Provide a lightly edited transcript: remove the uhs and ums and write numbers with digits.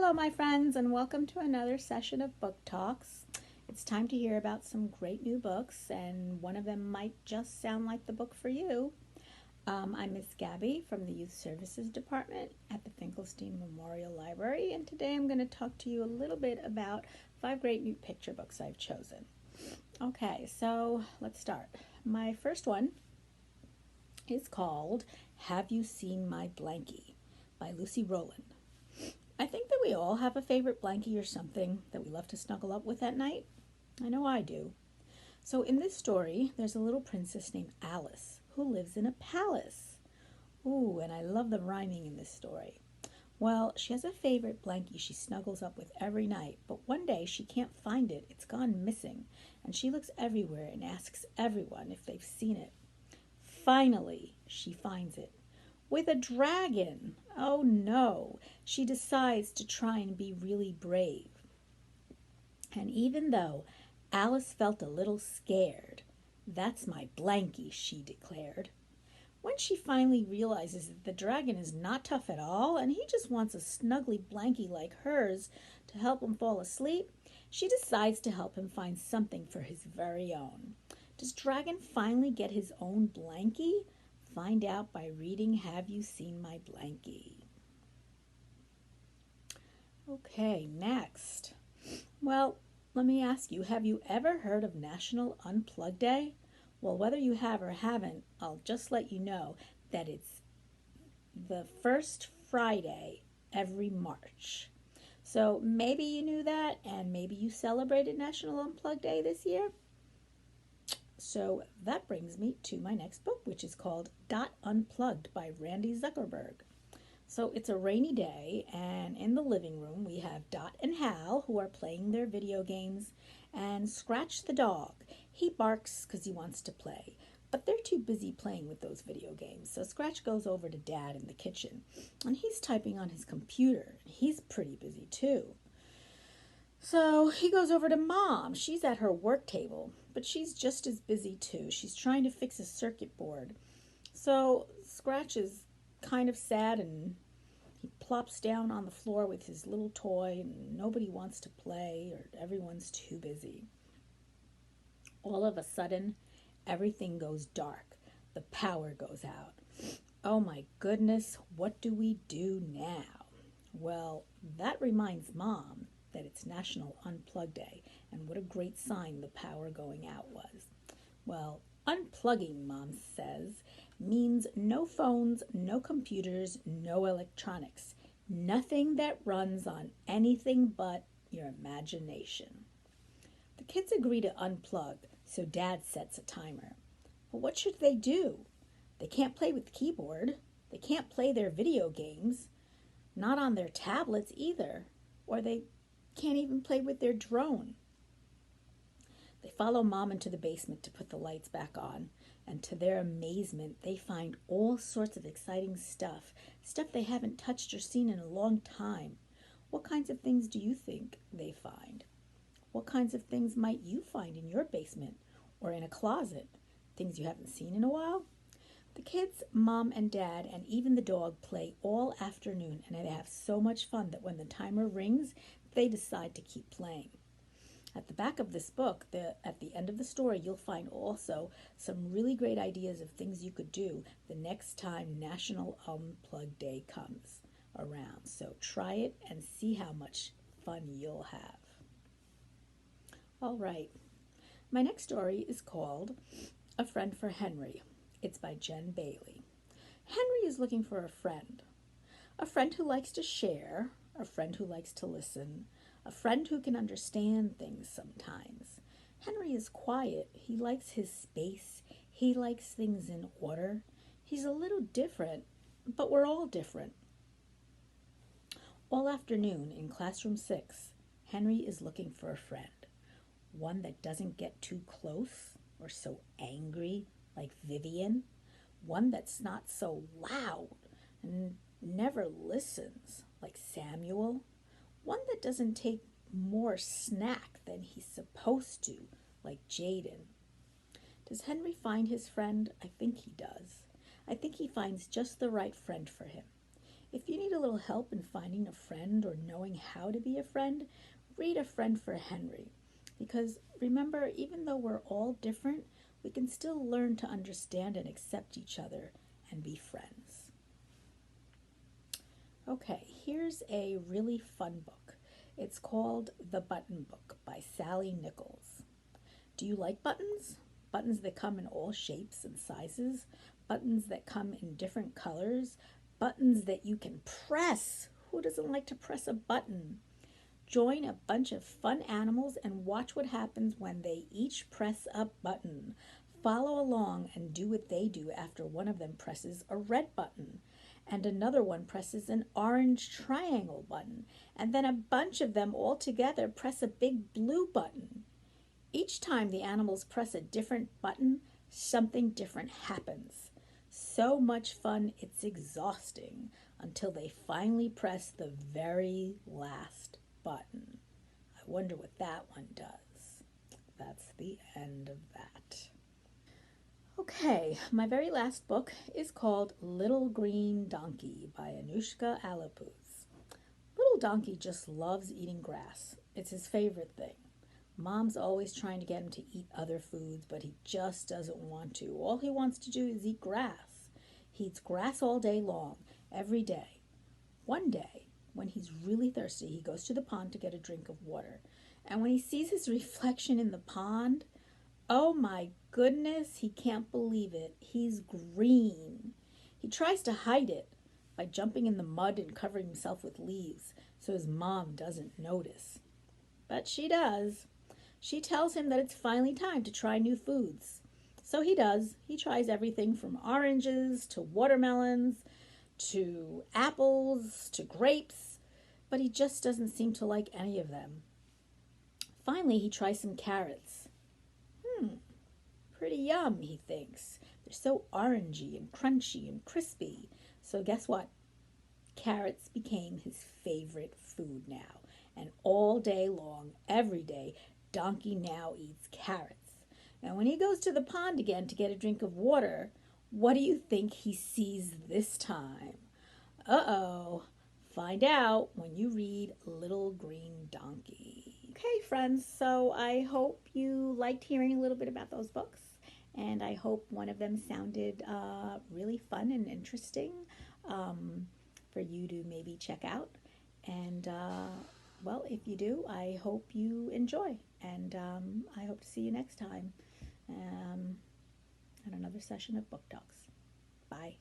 Hello, my friends, and welcome to another session of Book Talks. It's time to hear about some great new books, and one of them might just sound like the book for you. I'm Miss Gaby from the Youth Services Department at the Finkelstein Memorial Library, and today I'm going to talk to you a little bit about 5 great new picture books I've chosen. Okay, so let's start. My first one is called Have You Seen My Blankie by Lucy Rowland. I think that we all have a favorite blankie or something that we love to snuggle up with at night. I know I do. So in this story, there's a little princess named Alice who lives in a palace. Ooh, and I love the rhyming in this story. Well, she has a favorite blankie she snuggles up with every night, but one day she can't find it. It's gone missing, and she looks everywhere and asks everyone if they've seen it. Finally, she finds it. With a dragon. Oh no. She decides to try and be really brave. And even though Alice felt a little scared, "That's my blankie," she declared. When she finally realizes that the dragon is not tough at all and he just wants a snuggly blankie like hers to help him fall asleep, she decides to help him find something for his very own. Does Dragon finally get his own blankie? Find out by reading Have You Seen My Blankie? Okay, next. Well, let me ask you, have you ever heard of National Unplugged Day? Well, whether you have or haven't, I'll just let you know that it's the first Friday every March. So maybe you knew that, and maybe you celebrated National Unplugged Day this year. So that brings me to my next book, which is called Unplugged by Randi Zuckerberg. So it's a rainy day, and in the living room we have Dot and Hal, who are playing their video games, and Scratch the dog. He barks because he wants to play, but they're too busy playing with those video games. So Scratch goes over to Dad in the kitchen, and he's typing on his computer. He's pretty busy too. So he goes over to Mom. She's at her work table, but she's just as busy too. She's trying to fix a circuit board. So Scratch is kind of sad, and he plops down on the floor with his little toy, and nobody wants to play, or everyone's too busy. All of a sudden, everything goes dark. The power goes out. Oh my goodness, what do we do now? Well, that reminds Mom that it's National Unplugged Day, and what a great sign the power going out was. Well, unplugging, Mom says, means no phones, no computers, no electronics, nothing that runs on anything but your imagination. The kids agree to unplug, so Dad sets a timer. But what should they do? They can't play with the keyboard. They can't play their video games, not on their tablets either, or they can't even play with their drone. They follow Mom into the basement to put the lights back on, and to their amazement, they find all sorts of exciting stuff they haven't touched or seen in a long time. What kinds of things do you think they find? What kinds of things might you find in your basement or in a closet? Things you haven't seen in a while? The kids, Mom and Dad, and even the dog play all afternoon, and they have so much fun that when the timer rings, they decide to keep playing. At the back of this book, at the end of the story, you'll find also some really great ideas of things you could do the next time National Unplugged Day comes around. So try it and see how much fun you'll have. All right. My next story is called A Friend for Henry. It's by Jenn Bailey. Henry is looking for a friend who likes to share, a friend who likes to listen, a friend who can understand things sometimes. Henry is quiet. He likes his space. He likes things in order. He's a little different, but we're all different. All afternoon in classroom 6, Henry is looking for a friend. One that doesn't get too close or so angry like Vivian. One that's not so loud and never listens like Samuel. One that doesn't take more snack than he's supposed to like Jaden. Does Henry find his friend? I think he does. I think he finds just the right friend for him. If you need a little help in finding a friend or knowing how to be a friend, read A Friend for Henry. Because remember, even though we're all different, we can still learn to understand and accept each other and be friends. Okay, here's a really fun book. It's called The Button Book by Sally Nicholls. Do you like buttons? Buttons that come in all shapes and sizes, buttons that come in different colors, buttons that you can press. Who doesn't like to press a button? Join a bunch of fun animals and watch what happens when they each press a button. Follow along and do what they do after one of them presses a red button and another one presses an orange triangle button, and then a bunch of them all together press a big blue button. Each time the animals press a different button, something different happens. So much fun it's exhausting until they finally press the very last button. I wonder what that one does. That's the end of that. Okay, my very last book is called Little Green Donkey by Anuska Allepuz. Little Donkey just loves eating grass. It's his favorite thing. Mom's always trying to get him to eat other foods, but he just doesn't want to. All he wants to do is eat grass. He eats grass all day long, every day. One day, when he's really thirsty, he goes to the pond to get a drink of water. And when he sees his reflection in the pond, oh my goodness, he can't believe it. He's green. He tries to hide it by jumping in the mud and covering himself with leaves so his mom doesn't notice. But she does. She tells him that it's finally time to try new foods. So he does. He tries everything from oranges to watermelons to apples to grapes, but he just doesn't seem to like any of them. Finally, he tries some carrots. Pretty yum, he thinks. They're so orangey and crunchy and crispy. So guess what? Carrots became his favorite food now. And all day long, every day, Donkey now eats carrots. And when he goes to the pond again to get a drink of water, what do you think he sees this time? Uh-oh. Find out when you read Little Green Donkey. Okay, friends, so I hope you liked hearing a little bit about those books, and I hope one of them sounded really fun and interesting for you to maybe check out. And, well, if you do, I hope you enjoy, and I hope to see you next time on another session of Book Talks. Bye.